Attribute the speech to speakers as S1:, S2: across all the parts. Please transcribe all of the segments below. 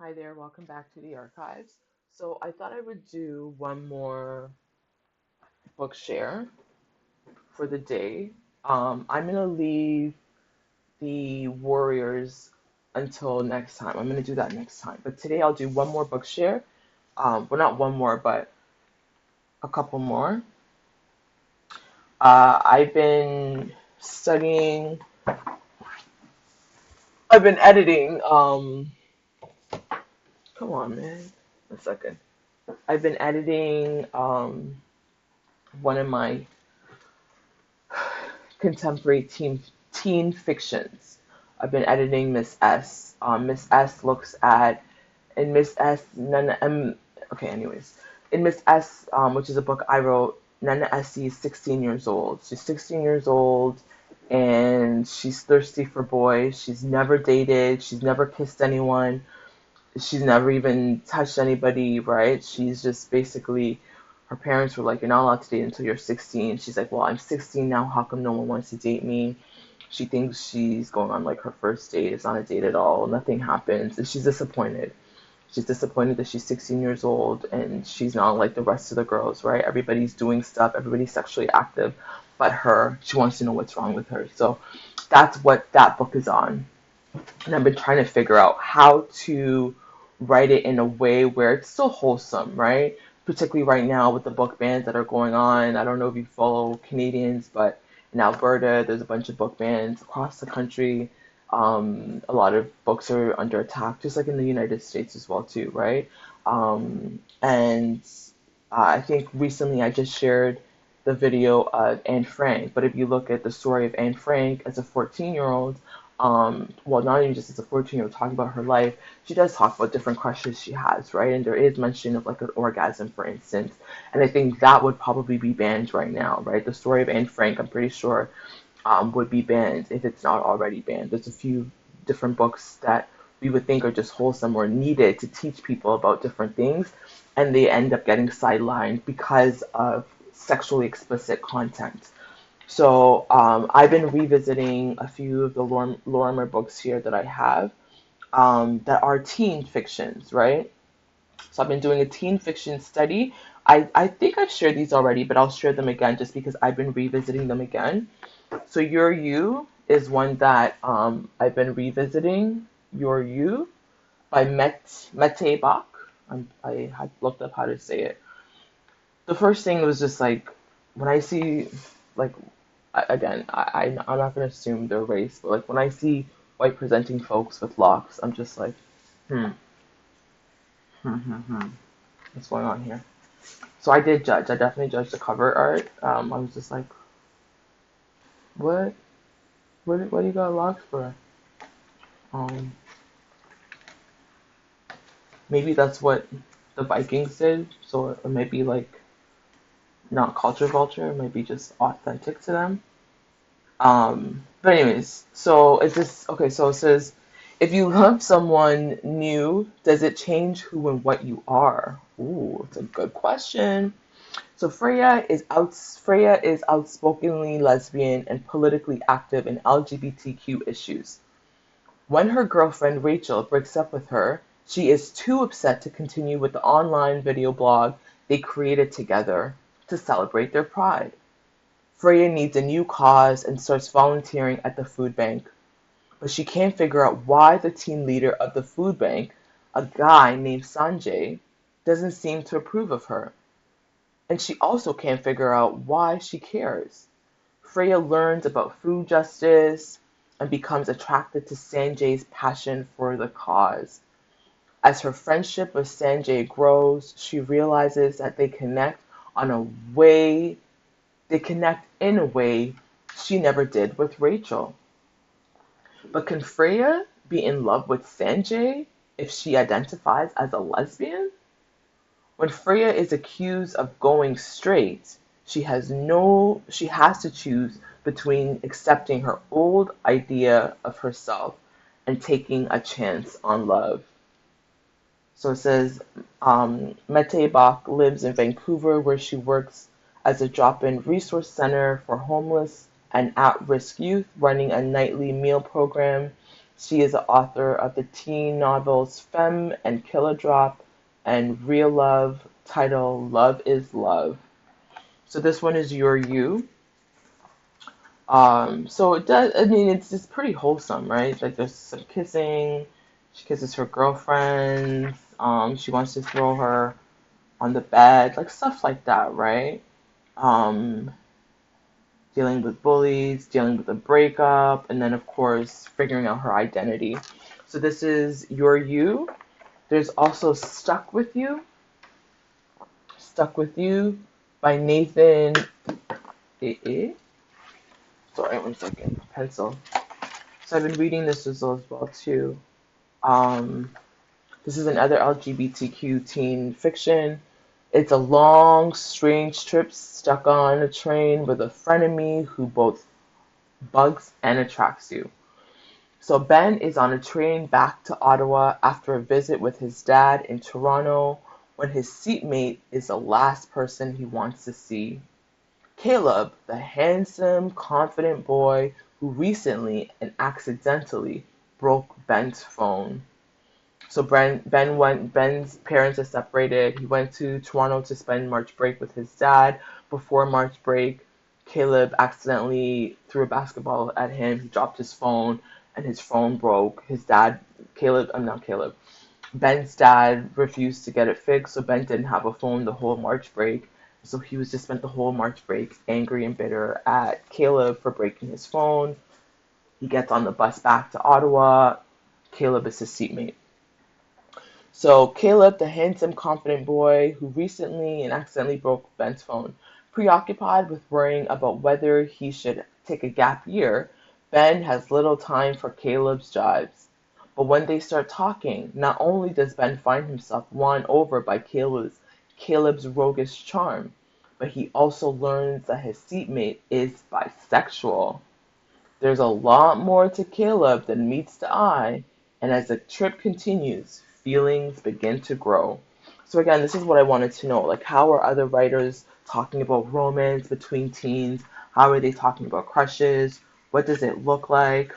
S1: Hi there, welcome back to the archives. So I thought I would do one more book share for the day. I'm gonna leave the Warriors until next time. I'm gonna do that next time. But today I'll do one more book share. Well, not one more, but a couple more. I've been studying. I've been editing. Come on, man. A second. I've been editing one of my contemporary teen fictions. I've been editing Miss S. Miss S looks at in Miss S Nana okay, anyways. In Miss S, which is a book I wrote, Nana Essie is 16 years old. She's 16 years old and she's thirsty for boys. She's never dated, she's never kissed anyone, she's never even touched anybody, right? She's just basically, her parents were like, you're not allowed to date until you're 16. She's like, well, I'm 16 now. How come no one wants to date me? She thinks she's going on like her first date. It's not a date at all. Nothing happens. And she's disappointed. She's disappointed that she's 16 years old and she's not like the rest of the girls, right? Everybody's doing stuff. Everybody's sexually active. But her, she wants to know what's wrong with her. So that's what that book is on. And I've been trying to figure out how to write it in a way where it's still wholesome, right? Particularly right now with the book bans that are going on. I don't know if you follow Canadians, but in Alberta, there's a bunch of book bans across the country. A lot of books are under attack, just like in the United States as well, too, right? And I think recently I just shared the video of Anne Frank, but if you look at the story of Anne Frank as a 14-year-old, well, not even just as a 14-year-old talking about her life, she does talk about different crushes she has, right? And there is mention of like an orgasm, for instance. And I think that would probably be banned right now, right? The story of Anne Frank, I'm pretty sure, would be banned if it's not already banned. There's a few different books that we would think are just wholesome or needed to teach people about different things, and they end up getting sidelined because of sexually explicit content. So I've been revisiting a few of the Lorimer books here that I have that are teen fictions, right? So I've been doing a teen fiction study. I think I've shared these already, but I'll share them again just because I've been revisiting them again. So Your You is one that I've been revisiting. Your You by Mette Bach. I had looked up how to say it. The first thing was just like when I see like again I'm not gonna assume their race, but like when I see white presenting folks with locks, I'm just like hmm what's going on here? So I did judge. I definitely judged the cover art. I was just like what what do you got locks for? Um, maybe that's what the Vikings did. So it might be like not culture vulture. It might be just authentic to them. But anyways, so it's just okay. So it says, if you love someone new, does it change who and what you are? Ooh, it's a good question. So Freya is outspokenly lesbian and politically active in LGBTQ issues. When her girlfriend Rachel breaks up with her, she is too upset to continue with the online video blog they created together to celebrate their pride. Freya needs a new cause and starts volunteering at the food bank, but she can't figure out why the team leader of the food bank, a guy named Sanjay, doesn't seem to approve of her. And she also can't figure out why she cares. Freya learns about food justice and becomes attracted to Sanjay's passion for the cause. As her friendship with Sanjay grows, she realizes that on a way they connect in a way she never did with Rachel. But can Freya be in love with Sanjay if she identifies as a lesbian? When Freya is accused of going straight, she has to choose between accepting her old idea of herself and taking a chance on love. So it says Mette Bach lives in Vancouver where she works as a drop-in resource center for homeless and at-risk youth, running a nightly meal program. She is the author of the teen novels Femme and Kilodrop and Real Love, title Love is Love. So this one is Your You. So it does, I mean, it's just pretty wholesome, right? Like there's some kissing. She kisses her girlfriends. She wants to throw her on the bed, like stuff like that, right? Um, Dealing with bullies, dealing with a breakup, and then of course figuring out her identity. So this is Your You. There's also Stuck with You by Nathan. Sorry, 1 second. Pencil. So I've been reading this as well too. Um, this is another LGBTQ teen fiction. It's a long, strange trip stuck on a train with a frenemy who both bugs and attracts you. So Ben is on a train back to Ottawa after a visit with his dad in Toronto when his seatmate is the last person he wants to see. Caleb, the handsome, confident boy who recently and accidentally broke Ben's phone. So Ben's parents are separated. He went to Toronto to spend March break with his dad. Before March break, Caleb accidentally threw a basketball at him. He dropped his phone and his phone broke. His dad, not Caleb, Ben's dad refused to get it fixed, so Ben didn't have a phone the whole March break. So he was just spent the whole March break angry and bitter at Caleb for breaking his phone. He gets on the bus back to Ottawa. Caleb is his seatmate. So Caleb, the handsome, confident boy who recently and accidentally broke Ben's phone, preoccupied with worrying about whether he should take a gap year, Ben has little time for Caleb's jibes. But when they start talking, not only does Ben find himself won over by Caleb's roguish charm, but he also learns that his seatmate is bisexual. There's a lot more to Caleb than meets the eye, and as the trip continues, feelings begin to grow. So again, this is what I wanted to know. Like, how are other writers talking about romance between teens? How are they talking about crushes? What does it look like?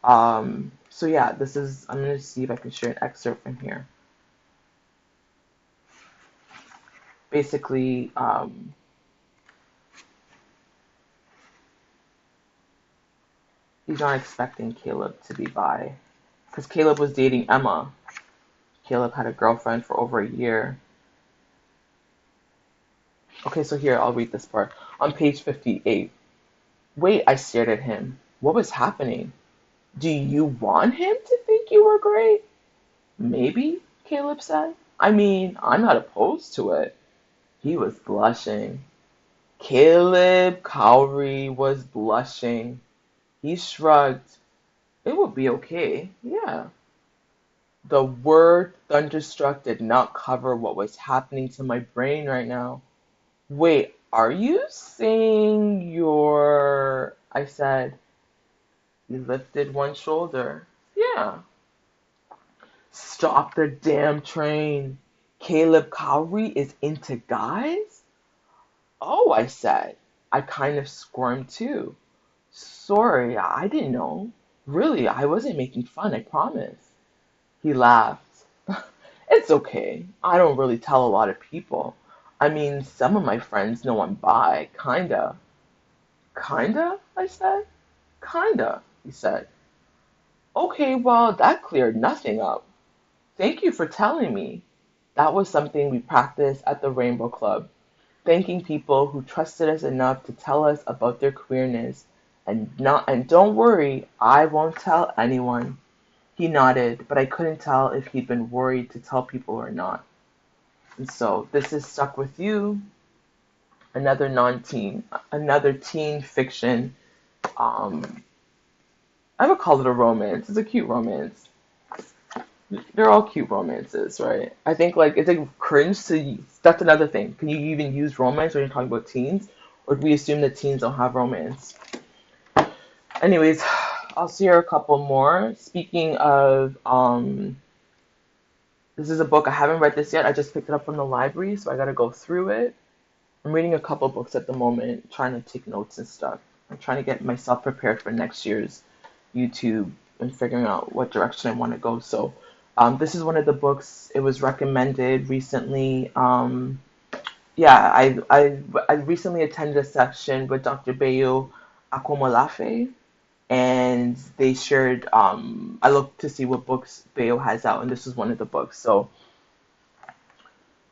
S1: So yeah, I'm going to see if I can share an excerpt from here. Basically, he's not expecting Caleb to be bi. Because Caleb was dating Emma. Caleb had a girlfriend for over a year. Okay, so here, I'll read this part. On page 58. Wait, I stared at him. What was happening? Do you want him to think you were great? Maybe, Caleb said. I mean, I'm not opposed to it. He was blushing. Caleb Cowrie was blushing. He shrugged. It would be okay, yeah. The word thunderstruck did not cover what was happening to my brain right now. Wait, are you saying you're... I said. He lifted one shoulder. Yeah. Stop the damn train. Caleb Cowrie is into guys? Oh, I said. I kind of squirmed too. Sorry, I didn't know. Really, I wasn't making fun, I promise. He laughed. It's okay. I don't really tell a lot of people. I mean, some of my friends know I'm bi, kinda. Kinda? I said. Kinda, he said. Okay, well, that cleared nothing up. Thank you for telling me. That was something we practiced at the Rainbow Club, thanking people who trusted us enough to tell us about their queerness. And don't worry, I won't tell anyone. He nodded, but I couldn't tell if he'd been worried to tell people or not. And so this is Stuck With You, another teen fiction. I would call it a romance. It's a cute romance. They're all cute romances, right? I think like it's like cringe to. That's another thing. Can you even use romance when you're talking about teens, or do we assume that teens don't have romance? Anyways, I'll share a couple more. Speaking of, this is a book I haven't read this yet. I just picked it up from the library, so I gotta go through it. I'm reading a couple books at the moment, trying to take notes and stuff. I'm trying to get myself prepared for next year's YouTube and figuring out what direction I want to go. So this is one of the books. It was recommended recently. I recently attended a session with Dr. Bayo Akomolafe, and they shared. I looked to see what books Bayo has out, and this is one of the books. So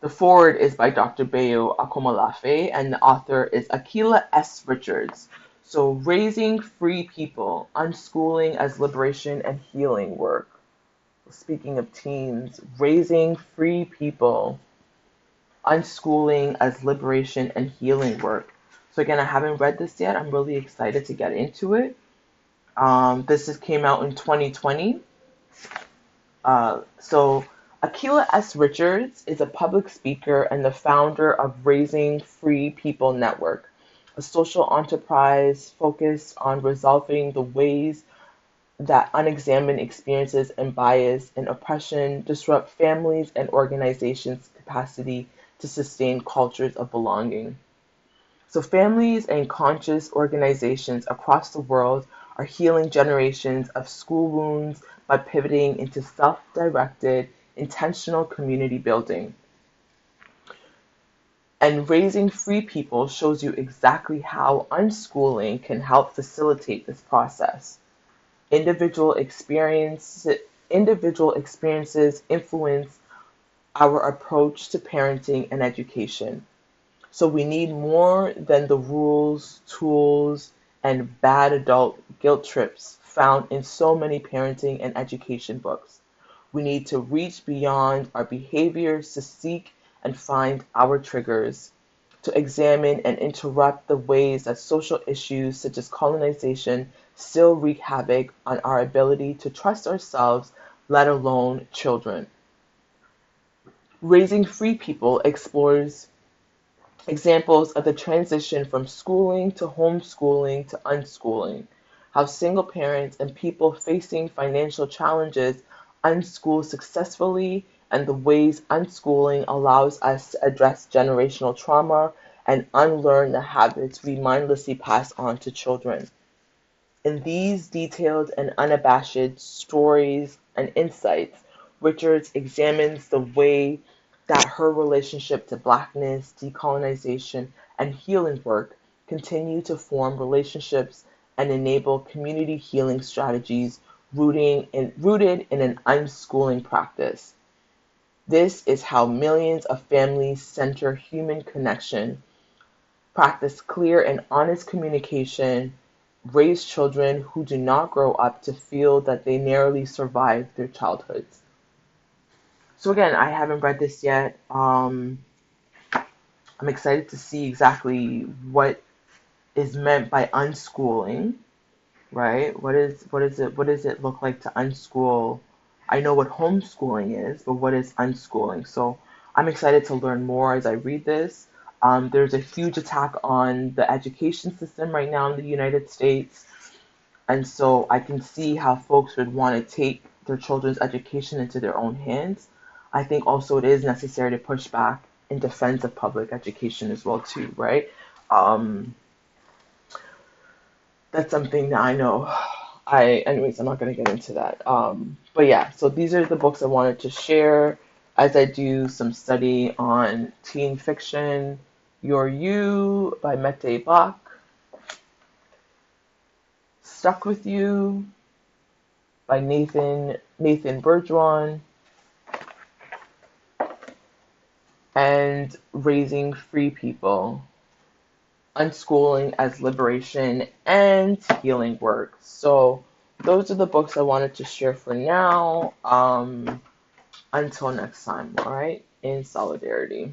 S1: the foreword is by Dr. Bayo Akomolafe, and the author is Akila S. Richards. So, Raising Free People, Unschooling as Liberation and Healing Work. Speaking of teens, Raising Free People, Unschooling as Liberation and Healing Work. So, again, I haven't read this yet. I'm really excited to get into it. Came out in 2020. So Akila S. Richards is a public speaker and the founder of Raising Free People Network, a social enterprise focused on resolving the ways that unexamined experiences and bias and oppression disrupt families and organizations' capacity to sustain cultures of belonging. So families and conscious organizations across the world are healing generations of school wounds by pivoting into self-directed, intentional community building. And Raising Free People shows you exactly how unschooling can help facilitate this process. Individual experiences influence our approach to parenting and education. So we need more than the rules, tools, and bad adult guilt trips found in so many parenting and education books. We need to reach beyond our behaviors to seek and find our triggers, to examine and interrupt the ways that social issues such as colonization still wreak havoc on our ability to trust ourselves, let alone children. Raising Free People explores examples of the transition from schooling to homeschooling to unschooling, how single parents and people facing financial challenges unschool successfully, and the ways unschooling allows us to address generational trauma and unlearn the habits we mindlessly pass on to children. In these detailed and unabashed stories and insights, Richards examines the way that her relationship to Blackness, decolonization, and healing work continue to form relationships and enable community healing strategies rooted in an unschooling practice. This is how millions of families center human connection, practice clear and honest communication, raise children who do not grow up to feel that they narrowly survived their childhoods. So again, I haven't read this yet. I'm excited to see exactly what is meant by unschooling, right? What does it look like to unschool? I know what homeschooling is, but what is unschooling? So I'm excited to learn more as I read this. There's a huge attack on the education system right now in the United States, and so I can see how folks would want to take their children's education into their own hands. I think also it is necessary to push back in defense of public education as well too, right? Um, that's something that I know. Anyways, I'm not going to get into that. But yeah, so these are the books I wanted to share as I do some study on teen fiction. You're You by Mette Bach, Stuck with You by Nathan Burgoine, and Raising Free People, Unschooling as Liberation and Healing Work. So those are the books I wanted to share for now. Until next time, all right? In solidarity.